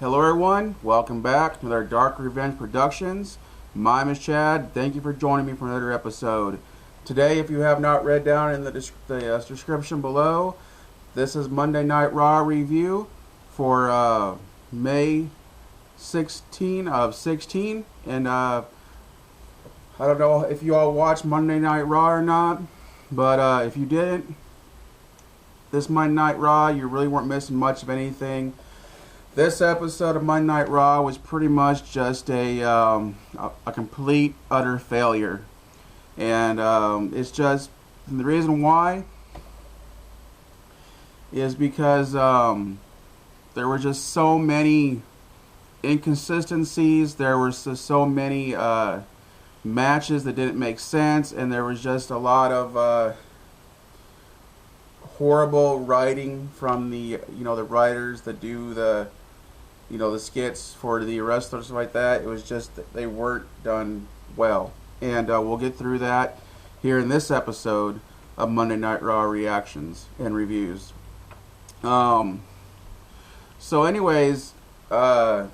Hello everyone, welcome back to our Dark Revenge Productions. My name is Chad. Thank you for joining me for another episode. Today, if you have not read down in the description below, this is Monday Night Raw review for May 16 of 16. And I don't know if you all watched Monday Night Raw or not, but if you didn't, this Monday Night Raw, you really weren't missing much of anything. This episode of Monday Night Raw was pretty much just a complete, utter failure. And it's just, the reason why is because there were just so many inconsistencies. There were so many matches that didn't make sense. And there was just a lot of horrible writing from the writers that do the skits for the wrestlers like that. It was just that they weren't done well, and we'll get through that here in this episode of Monday Night Raw reactions and reviews. So anyways, the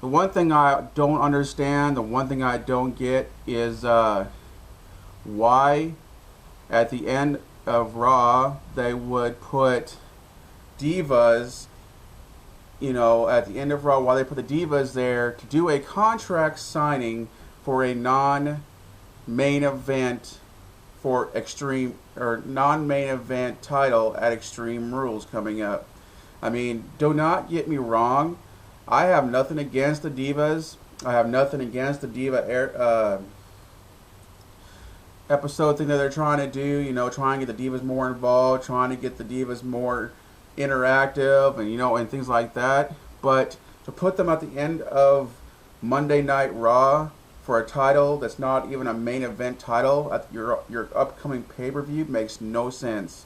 one thing I don't understand, the one thing I don't get is why at the end of Raw they would put divas, at the end of Raw, why they put the divas there to do a contract signing for a non-main event for Extreme, or non-main event title at Extreme Rules coming up. I mean, do not get me wrong. I have nothing against the divas. I have nothing against the diva episode thing that they're trying to do, trying to get the divas more involved, trying to get the divas more interactive and and things like that. But to put them at the end of Monday Night Raw for a title that's not even a main event title at your upcoming pay-per-view makes no sense.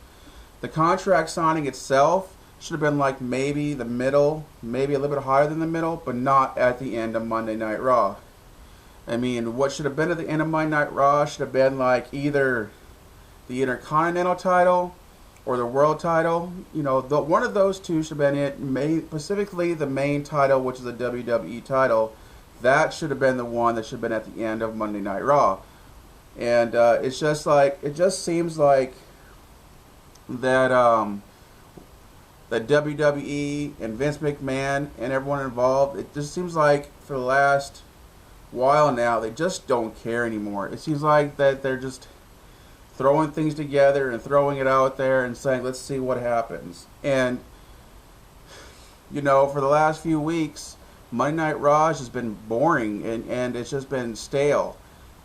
The contract signing itself should have been like maybe the middle, maybe a little bit higher than the middle, but not at the end of Monday Night Raw. I mean, what should have been at the end of Monday Night Raw should have been like either the Intercontinental title or the World title. One of those two should have been it. Specifically, the main title, which is the WWE title, that should have been the one that should have been at the end of Monday Night Raw. And it's just like, it just seems like that that WWE and Vince McMahon and everyone involved, it just seems like for the last while now, they just don't care anymore. It seems like that they're just throwing things together and throwing it out there and saying, let's see what happens. And, for the last few weeks, Monday Night Raw has just been boring and it's just been stale.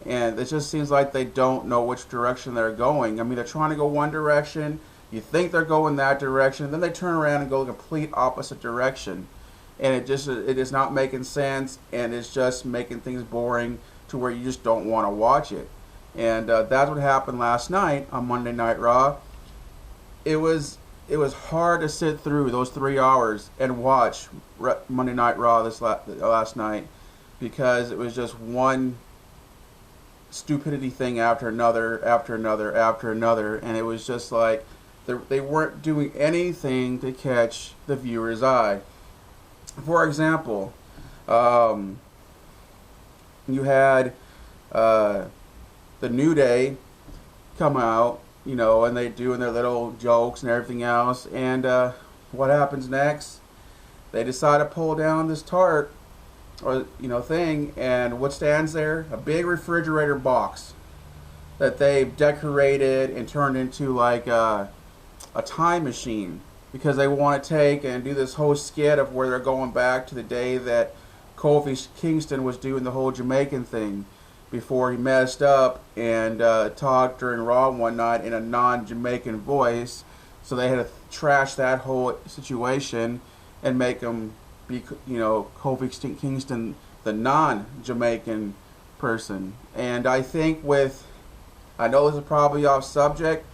And it just seems like they don't know which direction they're going. I mean, they're trying to go one direction. You think they're going that direction. Then they turn around and go the complete opposite direction. And it is not making sense. And it's just making things boring to where you just don't want to watch it. And that's what happened last night on Monday Night Raw. It was hard to sit through those 3 hours and watch Monday Night Raw this last night, because it was just one stupidity thing after another, after another, after another, and it was just like they weren't doing anything to catch the viewer's eye. For example, you had the New Day come out, and they doing their little jokes and everything else. And what happens next? They decide to pull down this tarp, or thing, and what stands there? A big refrigerator box that they've decorated and turned into like a time machine, because they want to take and do this whole skit of where they're going back to the day that Kofi Kingston was doing the whole Jamaican thing, before he messed up and talked during Raw one night in a non-Jamaican voice. So they had to trash that whole situation and make him be, Kofi Kingston, the non-Jamaican person. And I think I know this is probably off subject,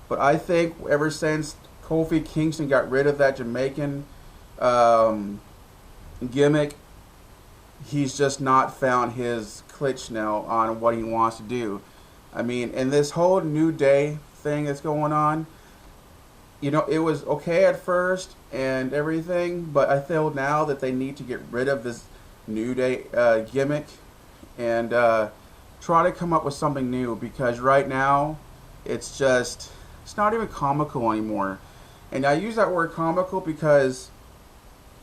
but I think ever since Kofi Kingston got rid of that Jamaican gimmick, he's just not found his klitsch now on what he wants to do. I mean, and this whole New Day thing that's going on, it was okay at first and everything, but I feel now that they need to get rid of this New Day gimmick and try to come up with something new, because right now it's not even comical anymore. And I use that word comical because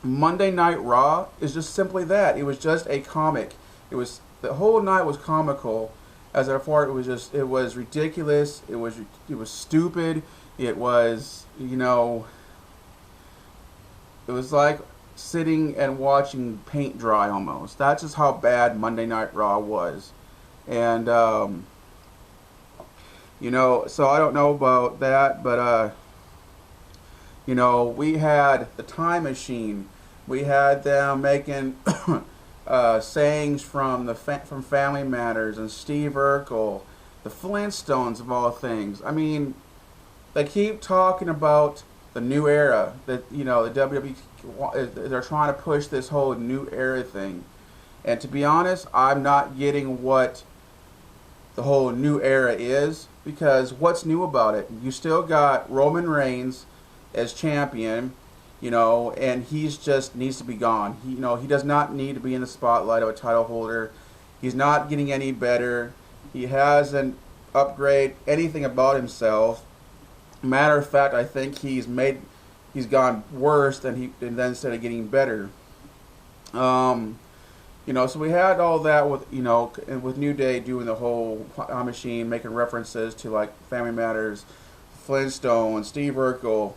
Monday Night Raw is just simply that. It was just a comic. The whole night was comical. As a far, it was ridiculous. It was stupid. It was it was like sitting and watching paint dry almost. That's just how bad Monday Night Raw was. And so I don't know about that, but we had the Time Machine. We had them making sayings from from Family Matters and Steve Urkel, the Flintstones of all things. I mean, they keep talking about the new era that the WWE, they're trying to push this whole new era thing. And to be honest, I'm not getting what the whole new era is, because what's new about it? You still got Roman Reigns as champion, and he's just needs to be gone. He does not need to be in the spotlight of a title holder. He's not getting any better. He hasn't upgraded anything about himself. Matter of fact, I think he's gone worse than instead of getting better. So we had all that with New Day doing the whole machine, making references to like Family Matters, Flintstone, Steve Urkel.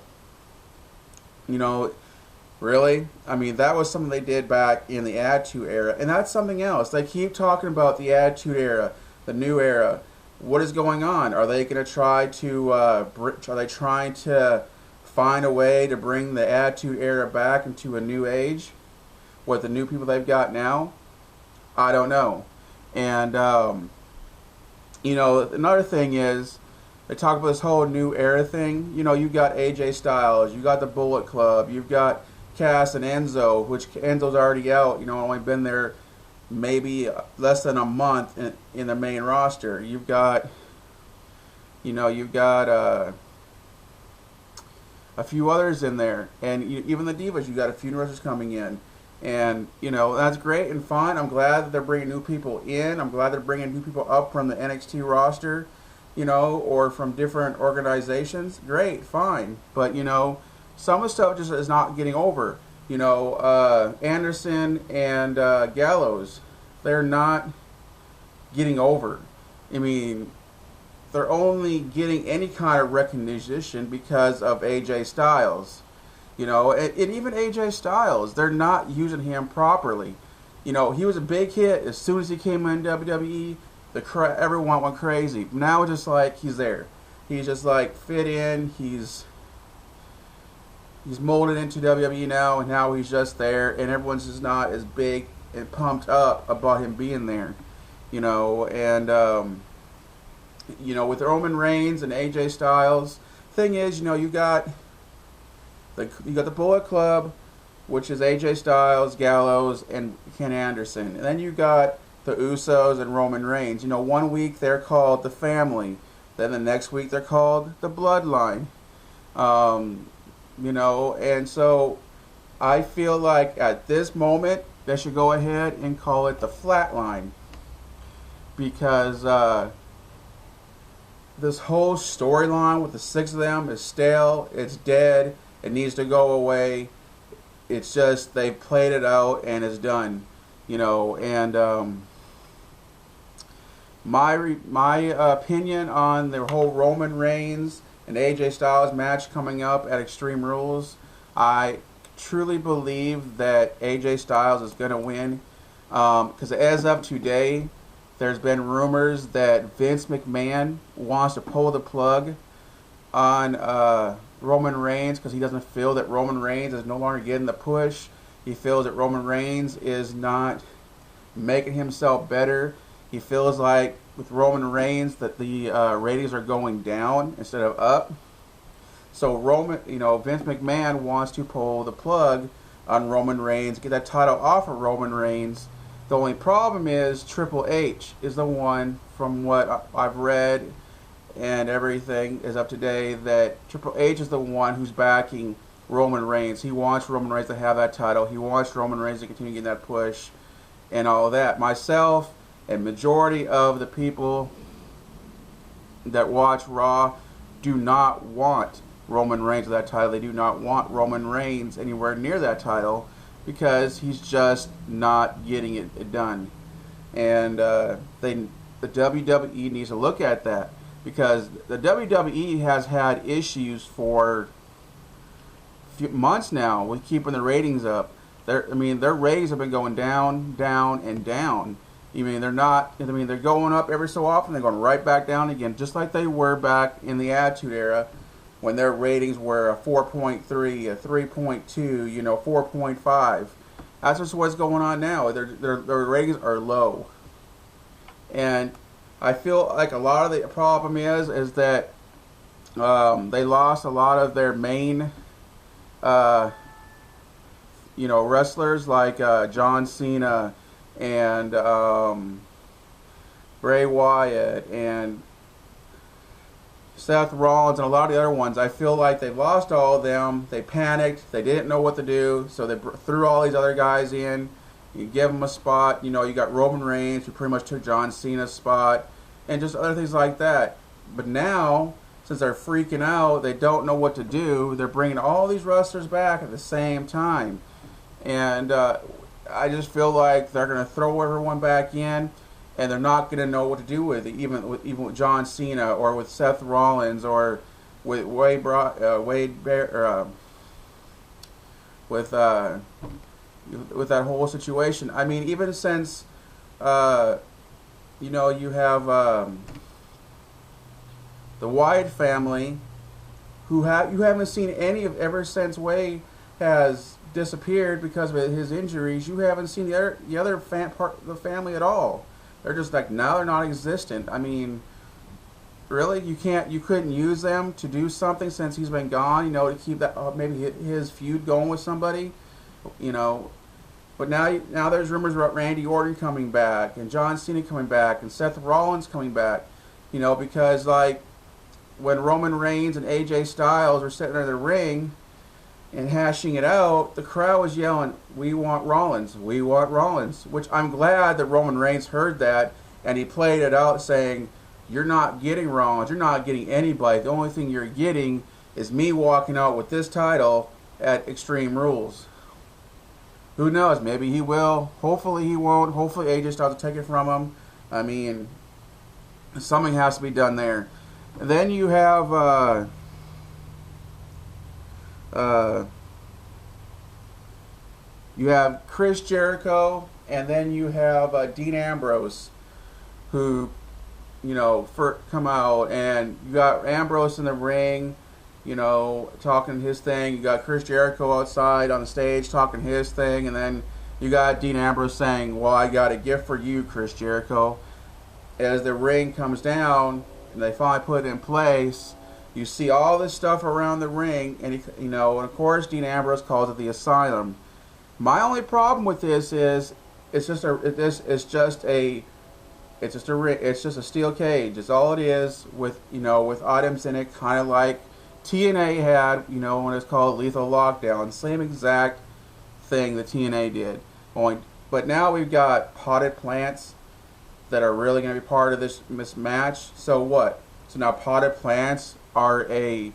Really? I mean, that was something they did back in the Attitude Era, and that's something else. They keep talking about the Attitude Era, the new era. What is going on? Are they going to try to? Are they trying to find a way to bring the Attitude Era back into a new age with the new people they've got now? I don't know. And another thing is, they talk about this whole new era thing. You got AJ Styles, you got the Bullet Club, you've got Cass and Enzo, which Enzo's already out. Only been there maybe less than a month in the main roster. You've got a few others in there, and even the Divas. You got a few wrestlers coming in, and that's great and fine. I'm glad that they're bringing new people in. I'm glad they're bringing new people up from the NXT roster, or from different organizations. Great, fine, but some of the stuff just is not getting over. Anderson and Gallows, they're not getting over. I mean, they're only getting any kind of recognition because of AJ Styles. And even AJ Styles, they're not using him properly. He was a big hit as soon as he came in WWE. Everyone went crazy. Now it's just like he's there. He's just like fit in. He's molded into WWE now, and now he's just there, and everyone's just not as big and pumped up about him being there. And with Roman Reigns and AJ Styles, thing is, you got the Bullet Club, which is AJ Styles, Gallows, and Ken Anderson, and then you got the Usos and Roman Reigns. 1 week they're called the Family, then the next week they're called the Bloodline. And so I feel like at this moment they should go ahead and call it the Flatline, because this whole storyline with the 6 of them is stale. It's dead. It needs to go away. It's just they've played it out and it's done. And my opinion on the whole Roman Reigns and AJ Styles match coming up at Extreme Rules, I truly believe that AJ Styles is going to win. Because as of today, there's been rumors that Vince McMahon wants to pull the plug on Roman Reigns, because he doesn't feel that Roman Reigns is no longer getting the push. He feels that Roman Reigns is not making himself better. He feels like with Roman Reigns that the ratings are going down instead of up. So Vince McMahon wants to pull the plug on Roman Reigns, get that title off of Roman Reigns. The only problem is Triple H is the one, from what I've read and everything is up to date, that Triple H is the one who's backing Roman Reigns. He wants Roman Reigns to have that title. He wants Roman Reigns to continue getting that push and all of that. Myself and majority of the people that watch Raw do not want Roman Reigns with that title. They do not want Roman Reigns anywhere near that title because he's just not getting it done. And the WWE needs to look at that, because the WWE has had issues for months now with keeping the ratings up. Their ratings have been going down, down, and down. They're going up every so often. They're going right back down again, just like they were back in the Attitude Era, when their ratings were a 4.3, a 3.2, 4.5. That's just what's going on now. Their ratings are low, and I feel like a lot of the problem is that they lost a lot of their main, wrestlers like John Cena and Bray Wyatt and Seth Rollins and a lot of the other ones. I feel like they've lost all of them. They panicked. They didn't know what to do, so they threw all these other guys in. You give them a spot. You got Roman Reigns, who pretty much took John Cena's spot, and just other things like that. But now, since they're freaking out, they don't know what to do. They're bringing all these wrestlers back at the same time. And I just feel like they're going to throw everyone back in, and they're not going to know what to do with it, even with John Cena or with Seth Rollins or with with that whole situation. I mean, even since you have the Wyatt family, you haven't seen any of ever since Wade has disappeared because of his injuries. You haven't seen the other part of the family at all. They're just like, now they're non-existent. I mean, really, you couldn't use them to do something since he's been gone, to keep that maybe his feud going with somebody, But now there's rumors about Randy Orton coming back and John Cena coming back and Seth Rollins coming back, because like when Roman Reigns and AJ Styles were sitting in the ring and hashing it out, the crowd was yelling, "We want Rollins, we want Rollins," which I'm glad that Roman Reigns heard that, and he played it out saying, "You're not getting Rollins, you're not getting anybody. The only thing you're getting is me walking out with this title at Extreme Rules." Who knows? Maybe he will. Hopefully he won't. Hopefully AJ Styles will take it from him. I mean, something has to be done there. And then you have Chris Jericho, and then you have Dean Ambrose, who, come out, and you got Ambrose in the ring, talking his thing. You got Chris Jericho outside on the stage talking his thing, and then you got Dean Ambrose saying, "Well, I got a gift for you, Chris Jericho." As the ring comes down and they finally put it in place, you see all this stuff around the ring, and and of course Dean Ambrose calls it the Asylum. My only problem with this is it's just a steel cage. It's all it is, with with items in it, kind of like TNA had, when it's called Lethal Lockdown. Same exact thing that TNA did. But now we've got potted plants that are really going to be part of this match. So what? So now potted plants are a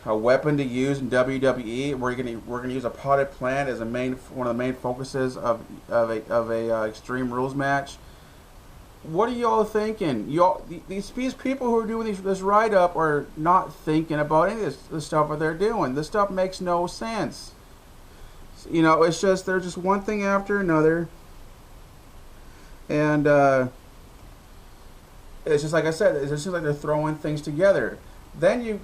weapon to use in WWE. We're going to use a potted plant as one of the main focuses of a Extreme Rules match. What are y'all thinking? These people who are doing this write-up are not thinking about any of this stuff that they're doing. This stuff makes no sense. It's just, they're just one thing after another. And it's just like I said, it's just like they're throwing things together. Then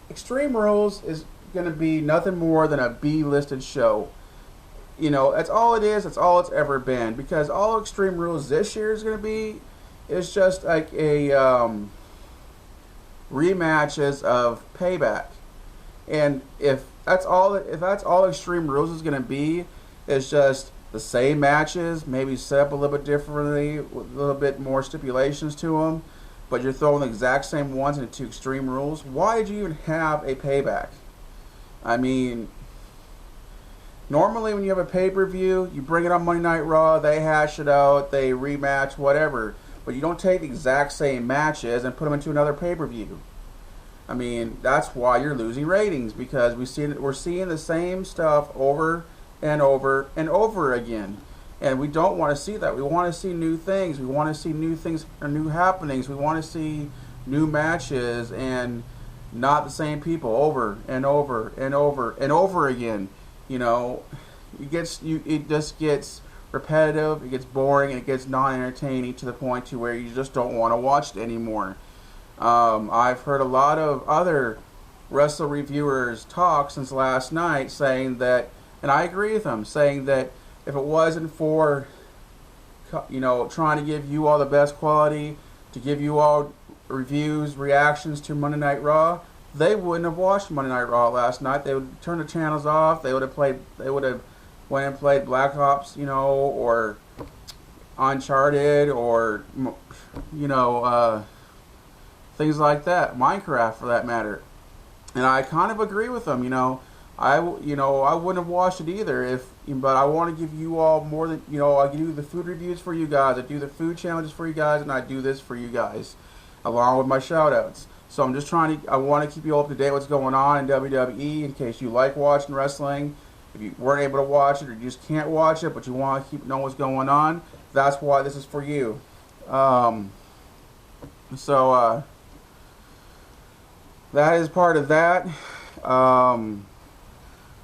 Extreme Rules is going to be nothing more than a B-listed show. That's all it is. That's all it's ever been. Because all Extreme Rules this year is going to be is just like a rematches of Payback. And if that's all Extreme Rules is going to be, it's just the same matches, maybe set up a little bit differently, with a little bit more stipulations to them. but you're throwing the exact same ones into Extreme Rules. Why did you even have a payback? I mean, normally when you have a pay-per-view, you bring it on Monday Night Raw, they hash it out, they rematch, whatever. But you don't take the exact same matches and put them into another pay-per-view. I mean, that's why you're losing ratings, because we're seeing the same stuff over and over and over again. And we don't want to see that. We want to see new things. We want to see new things or new happenings. We want to see new matches and not the same people over and over and over and over again. You know, it just gets repetitive, it gets boring, and it gets non-entertaining to the point to where you just don't want to watch it anymore. I've heard a lot of other wrestler reviewers talk since last night saying that, and I agree with them, saying that if it wasn't for, trying to give you all the best quality, to give you all reviews, reactions to Monday Night Raw, they wouldn't have watched Monday Night Raw last night. They would turn the went and played Black Ops, or Uncharted, or, things like that. Minecraft, for that matter. And I kind of agree with them, I wouldn't have watched it either but I want to give you all more than, I do the food reviews for you guys, I do the food challenges for you guys, and I do this for you guys, along with my shout outs. So I'm just I want to keep you up to date what's going on in WWE in case you like watching wrestling. If you weren't able to watch it or you just can't watch it, but you want to keep knowing what's going on, that's why this is for you. That is part of that.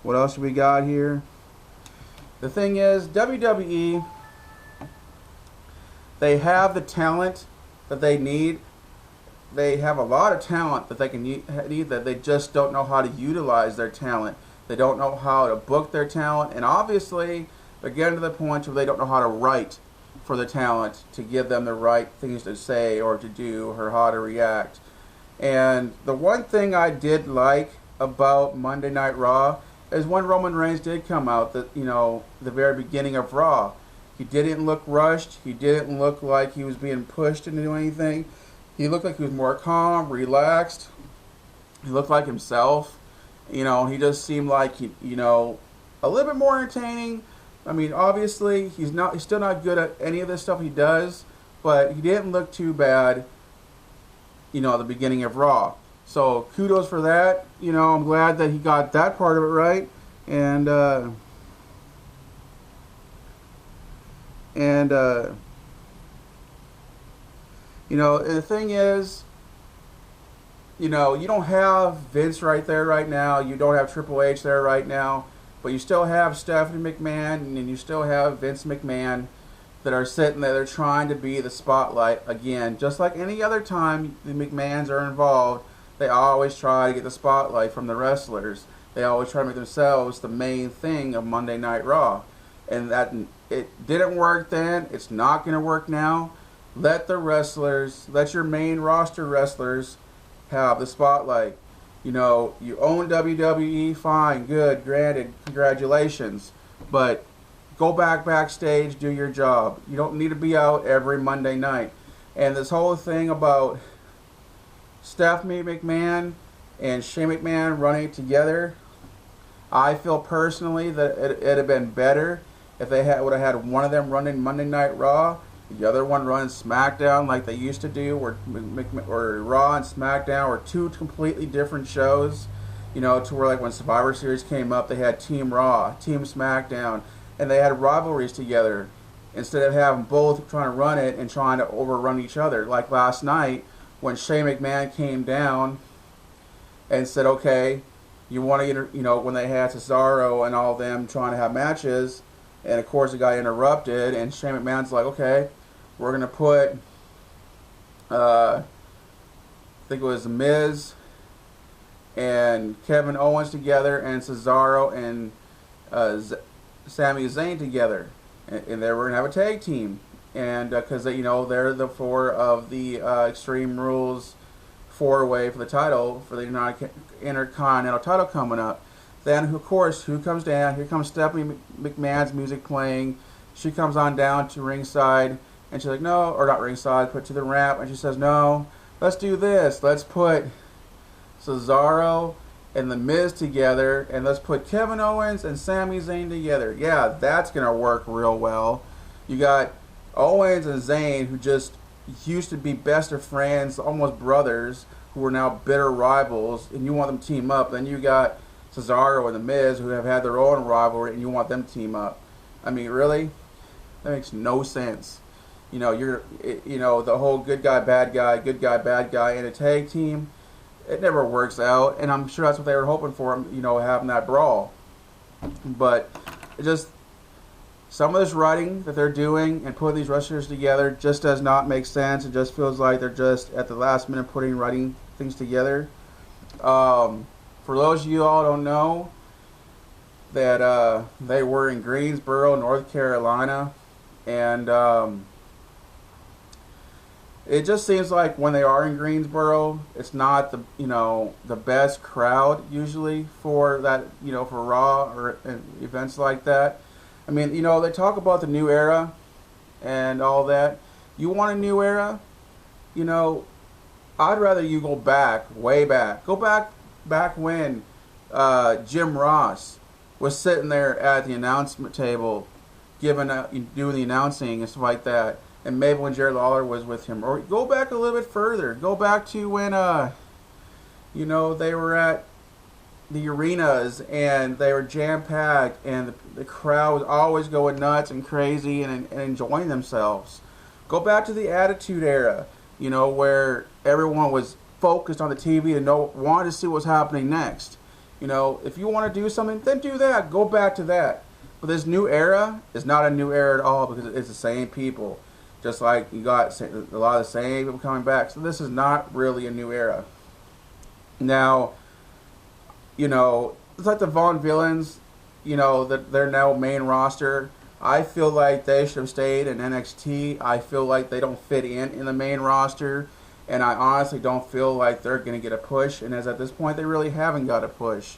What else do we got here? The thing is, WWE, they have the talent that they need. They have a lot of talent that they can need, that they just don't know how to utilize their talent. They don't know how to book their talent, and obviously they're getting to the point where they don't know how to write for the talent to give them the right things to say or to do or how to react. And the one thing I did like about Monday Night Raw is when Roman Reigns did come out, the very beginning of Raw. He didn't look rushed. He didn't look like he was being pushed into anything. He looked like he was more calm, relaxed. He looked like himself. He just seemed like a little bit more entertaining. I mean, obviously he's still not good at any of this stuff he does, but he didn't look too bad. At the beginning of Raw. So kudos for that. I'm glad that he got that part of it right. And the thing is, you don't have Vince right there right now. You don't have Triple H there right now. But you still have Stephanie McMahon and you still have Vince McMahon that are sitting there. They're trying to be the spotlight again. Just like any other time the McMahons are involved, they always try to get the spotlight from the wrestlers. They always try to make themselves the main thing of Monday Night Raw. And that it didn't work then. It's not going to work now. Let the wrestlers, let your main roster wrestlers have the spotlight. You own WWE, fine, good, granted, congratulations. But go backstage, do your job. You don't need to be out every Monday night. And this whole thing about Stephanie McMahon and Shane McMahon running together, I feel personally that it'd have been better if they would have had one of them running Monday Night Raw, the other one running SmackDown like they used to do, or Raw and SmackDown were two completely different shows. To where like when Survivor Series came up, they had Team Raw, Team SmackDown, and they had rivalries together instead of having both trying to run it and trying to overrun each other. Like last night when Shane McMahon came down and said, okay, you want to when they had Cesaro and all them trying to have matches, and of course it got interrupted, and Shane McMahon's like, okay, we're going to put, I think it was The Miz and Kevin Owens together and Cesaro and Sami Zayn together, and they were gonna have a tag team, and because they're the four of the Extreme Rules 4-way for the title, for the Intercontinental title coming up. Then of course, who comes down? Here comes Stephanie McMahon's music playing. She comes on down to ringside, and she's like, no, or not ringside, but to the ramp, and she says, no, let's do this. Let's put Cesaro and The Miz together, and let's put Kevin Owens and Sami Zayn together. Yeah, that's going to work real well. You got Owens and Zayn, who just used to be best of friends, almost brothers, who are now bitter rivals, and you want them to team up. Then you got Cesaro and The Miz, who have had their own rivalry, and you want them to team up. I mean, really? That makes no sense. The whole good guy, bad guy in a tag team. It never works out, and I'm sure that's what they were hoping for, having that brawl. But it just, some of this writing that they're doing and putting these wrestlers together just does not make sense. It just feels like they're just at the last minute writing things together. For those of you all who don't know, that they were in Greensboro, North Carolina, and it just seems like when they are in Greensboro, it's not the best crowd usually for that, for Raw or events like that. I mean, they talk about the new era and all that. You want a new era? I'd rather you go back, way back. Go back when Jim Ross was sitting there at the announcement table, doing the announcing and stuff like that. And maybe when Jerry Lawler was with him. Or go back a little bit further. Go back to when, they were at the arenas and they were jam-packed and the crowd was always going nuts and crazy and enjoying themselves. Go back to the Attitude Era, where everyone was focused on the TV and wanted to see what's happening next. If you want to do something, then do that. Go back to that. But this new era is not a new era at all because it's the same people. Just like you got a lot of the same people coming back. So this is not really a new era. Now, it's like the Vaughn Villains, that they're now main roster. I feel like they should have stayed in NXT. I feel like they don't fit in the main roster. And I honestly don't feel like they're going to get a push. And as at this point, they really haven't got a push.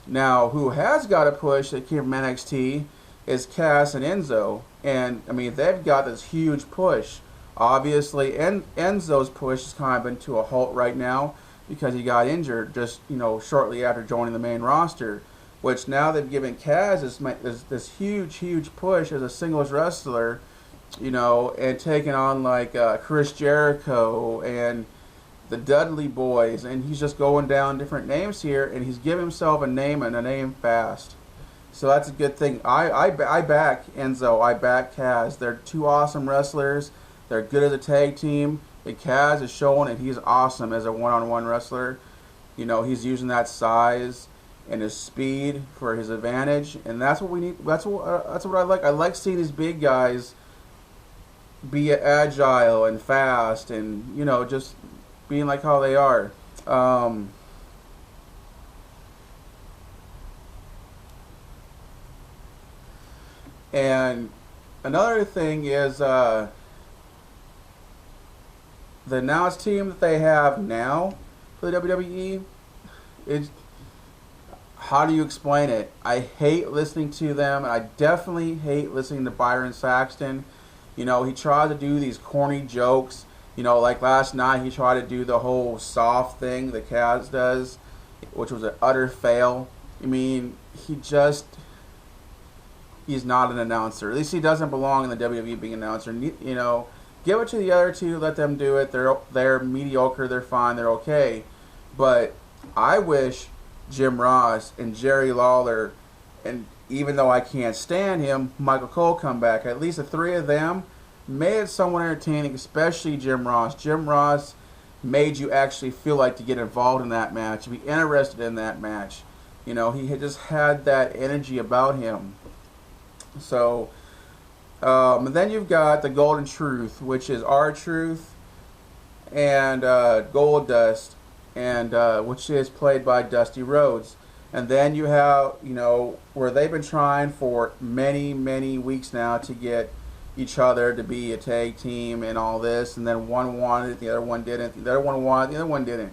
Now, who has got a push that came from NXT is Cass and Enzo. And, I mean, they've got this huge push. Obviously, Enzo's push has kind of been to a halt right now because he got injured just, shortly after joining the main roster. Which now they've given Cass this huge push as a singles wrestler, and taking on like Chris Jericho and the Dudley Boys. And he's just going down different names here, and he's giving himself a name and a name fast. So that's a good thing. I back Enzo. I back Kaz. They're two awesome wrestlers. They're good as a tag team. And Kaz is showing that he's awesome as a one-on-one wrestler. He's using that size and his speed for his advantage, and that's what we need. That's what I like. I like seeing these big guys be agile and fast, and just being like how they are. And another thing is the announced team that they have now for the WWE. How do you explain it? I hate listening to them. I definitely hate listening to Byron Saxton. He tried to do these corny jokes. Like last night he tried to do the whole soft thing that Kaz does, which was an utter fail. I mean, he's not an announcer. At least he doesn't belong in the WWE being an announcer. Give it to the other two. Let them do it. They're mediocre. They're fine. They're okay. But I wish Jim Ross and Jerry Lawler, and even though I can't stand him, Michael Cole come back. At least the three of them made it somewhat entertaining, especially Jim Ross. Jim Ross made you actually feel like to get involved in that match, to be interested in that match. He had just had that energy about him. So, and then you've got the Golden Truth, which is R-Truth and Goldust, and which is played by Dusty Rhodes. And then you have, where they've been trying for many, many weeks now to get each other to be a tag team and all this, and then one wanted it, the other one didn't, the other one wanted it, the other one didn't.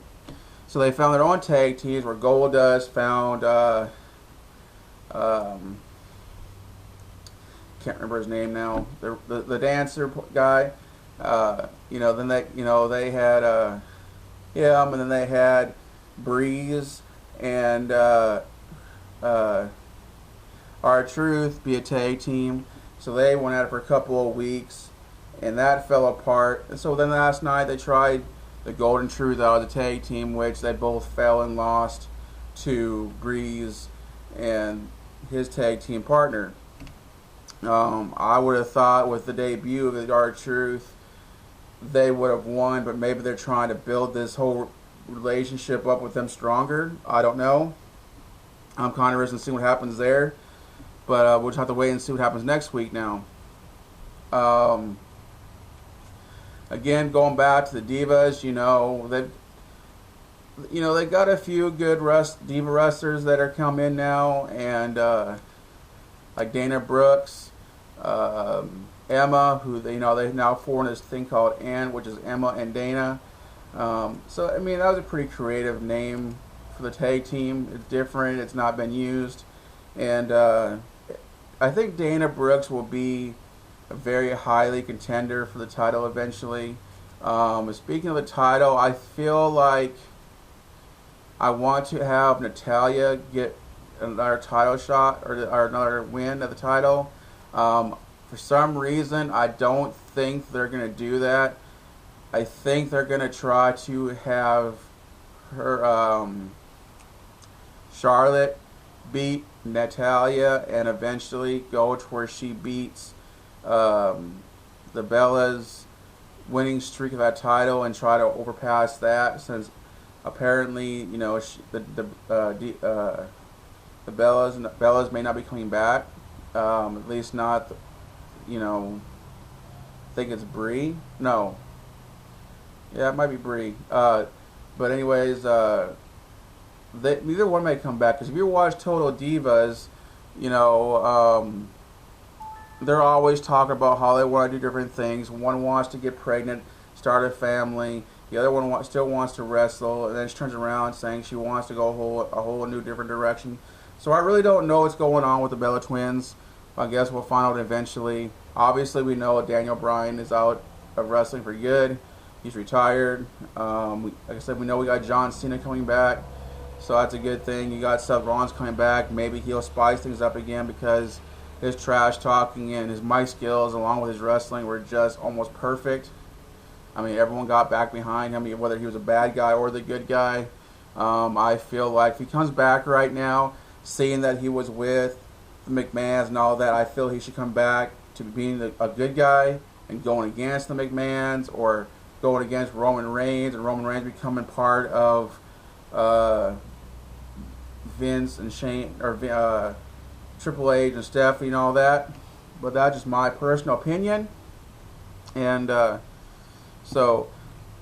So they found their own tag teams where Goldust found, can't remember his name now, the dancer guy. Then they had him, and then they had Breeze and R-Truth be a tag team. So they went at it for a couple of weeks, and that fell apart. And so then last night they tried the Golden Truth out of the tag team, which they both fell and lost to Breeze and his tag team partner. I would have thought with the debut of the R-Truth, they would have won, but maybe they're trying to build this whole relationship up with them stronger. I don't know. I'm kind of interested to see what happens there, but we'll just have to wait and see what happens next week now. Again, going back to the Divas, they got a few good Diva wrestlers that are coming in now, and like Dana Brooks, Emma, who they now formed this thing called Ann, which is Emma and Dana. So I mean, that was a pretty creative name for the tag team. It's different. It's not been used, and I think Dana Brooks will be a very highly contender for the title eventually. Speaking of the title, I feel like I want to have Natalya get another title shot or another win at the title. For some reason, I don't think they're going to do that. I think they're going to try to have her Charlotte beat Natalya and eventually go to where she beats the Bella's winning streak of that title and try to overpass that, since apparently the Bellas may not be coming back, at least not I think it's Brie. No, yeah, it might be Brie. But anyways, neither one may come back, because if you watch Total Divas, they're always talking about how they want to do different things. One wants to get pregnant, start a family. The other one still wants to wrestle, and then she turns around saying she wants to go a whole new different direction. So I really don't know what's going on with the Bella Twins. I guess we'll find out eventually. Obviously, we know Daniel Bryan is out of wrestling for good. He's retired. Like I said, we know we got John Cena coming back, so that's a good thing. You got Seth Rollins coming back. Maybe he'll spice things up again, because his trash talking and his mic skills, along with his wrestling, were just almost perfect. I mean, everyone got back behind him, whether he was a bad guy or the good guy. I feel like if he comes back right now, seeing that he was with the McMahons and all that, I feel he should come back to being a good guy and going against the McMahons, or going against Roman Reigns, and Roman Reigns becoming part of Vince and Shane, or Triple H and Stephanie and all that. But that's just my personal opinion. And so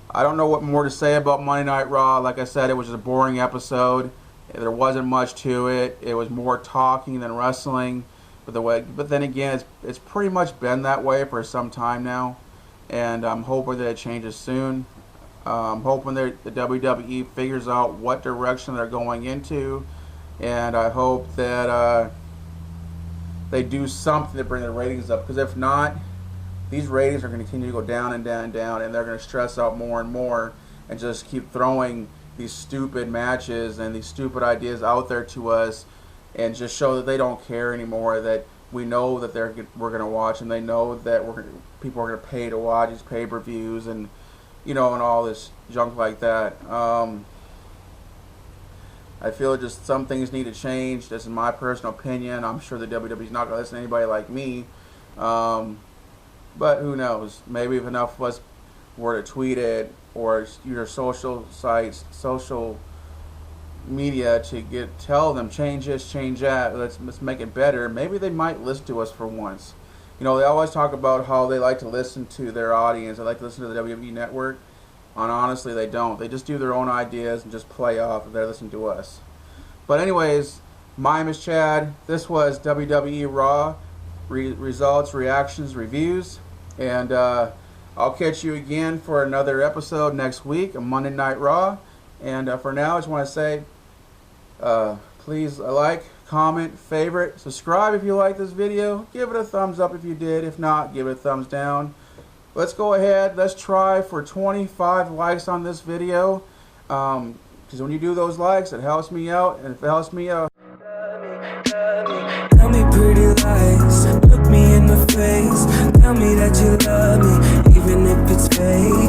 I don't know what more to say about Monday Night Raw. Like I said, it was just a boring episode. There wasn't much to it. It was more talking than wrestling. But then again, it's pretty much been that way for some time now, and I'm hoping that it changes soon. I'm hoping that the WWE figures out what direction they're going into, and I hope that they do something to bring the ratings up. Because if not, these ratings are going to continue to go down and down and down, and they're going to stress out more and more, and just keep throwing these stupid matches and these stupid ideas out there to us, and just show that they don't care anymore, that we know that we're going to watch, and they know that people are going to pay to watch these pay-per-views, and and all this junk like that. I feel just some things need to change. This is my personal opinion. I'm sure the WWE's not going to listen to anybody like me, but who knows? Maybe if enough of us were to tweet it, or your social sites, social media, to tell them change this, change that, let's make it better, maybe they might listen to us for once. They always talk about how they like to listen to their audience. They like to listen to the WWE Network. And honestly, they don't. They just do their own ideas and just play off if they're listening to us. But anyways, my name is Chad. This was WWE Raw Results, Reactions, Reviews. And I'll catch you again for another episode next week on Monday Night Raw. And for now, I just want to say, please like, comment, favorite, subscribe if you like this video. Give it a thumbs up if you did. If not, give it a thumbs down. Let's go ahead. Let's try for 25 likes on this video. Because when you do those likes, it helps me out, and if it helps me out. Tell me pretty lies, look me in the face. Tell me that you love me, even if it's fake.